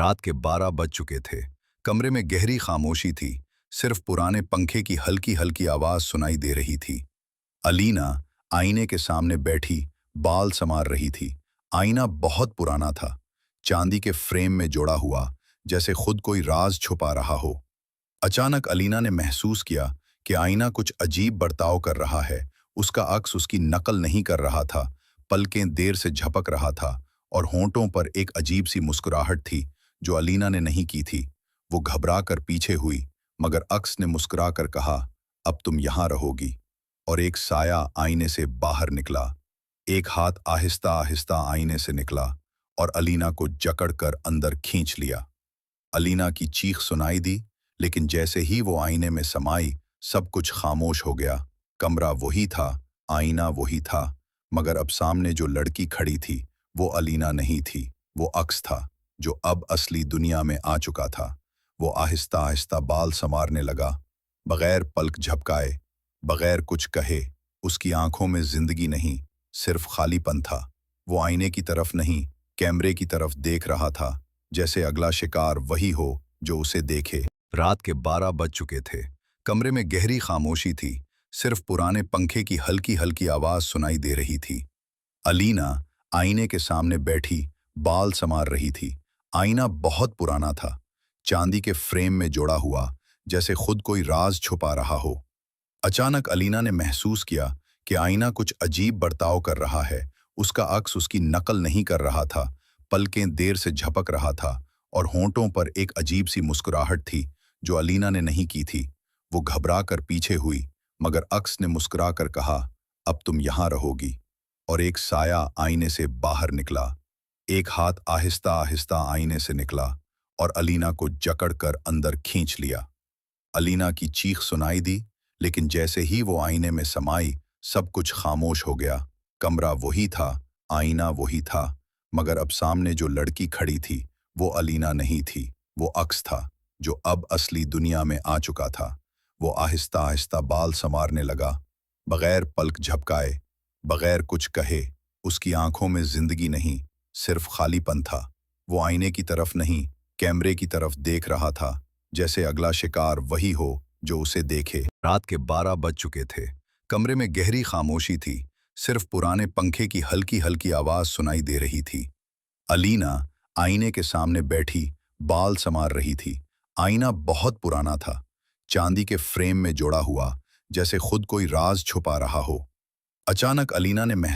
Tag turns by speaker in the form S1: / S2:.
S1: रात के 12 बज चुके थे। कमरे में गहरी खामोशी थी। सिर्फ पुराने पंखे की हल्की हल्की आवाज सुनाई दे रही थी। अलीना आईने के सामने बैठी बाल संवार रही थी। आईना बहुत पुराना था, चांदी के फ्रेम में जोड़ा हुआ, जैसे खुद कोई राज छुपा रहा हो। अचानक अलीना ने महसूस किया कि आईना कुछ अजीब बर्ताव कर रहा है। उसका अक्स उसकी नकल नहीं कर रहा था। पलकें देर से झपक रहा था और होंठों पर एक अजीब सी मुस्कुराहट थी जो अलीना ने नहीं की थी। वो घबरा कर पीछे हुई, मगर अक्स ने मुस्कुरा कर कहा, अब तुम यहाँ रहोगी। और एक साया आईने से बाहर निकला। एक हाथ आहिस्ता आहिस्ता आईने से निकला और अलीना को जकड़ कर अंदर खींच लिया। अलीना की चीख सुनाई दी, लेकिन जैसे ही वो आईने में समाई, सब कुछ खामोश हो गया। कमरा वही था, आईना वही था, मगर अब सामने जो लड़की खड़ी थी वो अलीना नहीं थी, वो अक्स था जो अब असली दुनिया में आ चुका था। वो आहिस्ता आहिस्ता बाल संवारने लगा, बगैर पलक झपकाए, बगैर कुछ कहे। उसकी आंखों में जिंदगी नहीं, सिर्फ खालीपन था। वो आईने की तरफ नहीं, कैमरे की तरफ देख रहा था, जैसे अगला शिकार वही हो जो उसे देखे। रात के 12 बज चुके थे। कमरे में गहरी खामोशी थी। सिर्फ पुराने पंखे की हल्की हल्की आवाज सुनाई दे रही थी। अलीना आईने के सामने बैठी बाल संवार रही थी। आईना बहुत पुराना था, चांदी के फ्रेम में जोड़ा हुआ, जैसे खुद कोई राज छुपा रहा हो। अचानक अलीना ने महसूस किया कि आईना कुछ अजीब बर्ताव कर रहा है। उसका अक्स उसकी नकल नहीं कर रहा था। पलकें देर से झपक रहा था और होंठों पर एक अजीब सी मुस्कुराहट थी जो अलीना ने नहीं की थी। वो घबरा कर पीछे हुई, मगर अक्स ने मुस्कुरा कर कहा, अब तुम यहाँ रहोगी। और एक साया आईने से बाहर निकला। एक हाथ आहिस्ता आहिस्ता आईने से निकला और अलीना को जकड़ कर अंदर खींच लिया। अलीना की चीख सुनाई दी, लेकिन जैसे ही वो आईने में समाई, सब कुछ खामोश हो गया। कमरा वही था, आईना वही था, मगर अब सामने जो लड़की खड़ी थी वो अलीना नहीं थी, वो अक्स था जो अब असली दुनिया में आ चुका था। वो आहिस्ता आहिस्ता बाल संवारने लगा, बगैर पलक झपकाए, बगैर कुछ कहे। उसकी आंखों में जिंदगी नहीं, सिर्फ खालीपन था। वो आईने की तरफ नहीं, कैमरे की तरफ देख रहा था, जैसे अगला शिकार वही हो जो उसे देखे। रात के 12 बज चुके थे। कमरे में गहरी खामोशी थी। सिर्फ पुराने पंखे की हल्की हल्की आवाज सुनाई दे रही थी। अलीना आईने के सामने बैठी बाल संवार रही थी। आईना बहुत पुराना था, चांदी के फ्रेम में जोड़ा हुआ, जैसे खुद कोई राज छुपा रहा हो। अचानक अलीना ने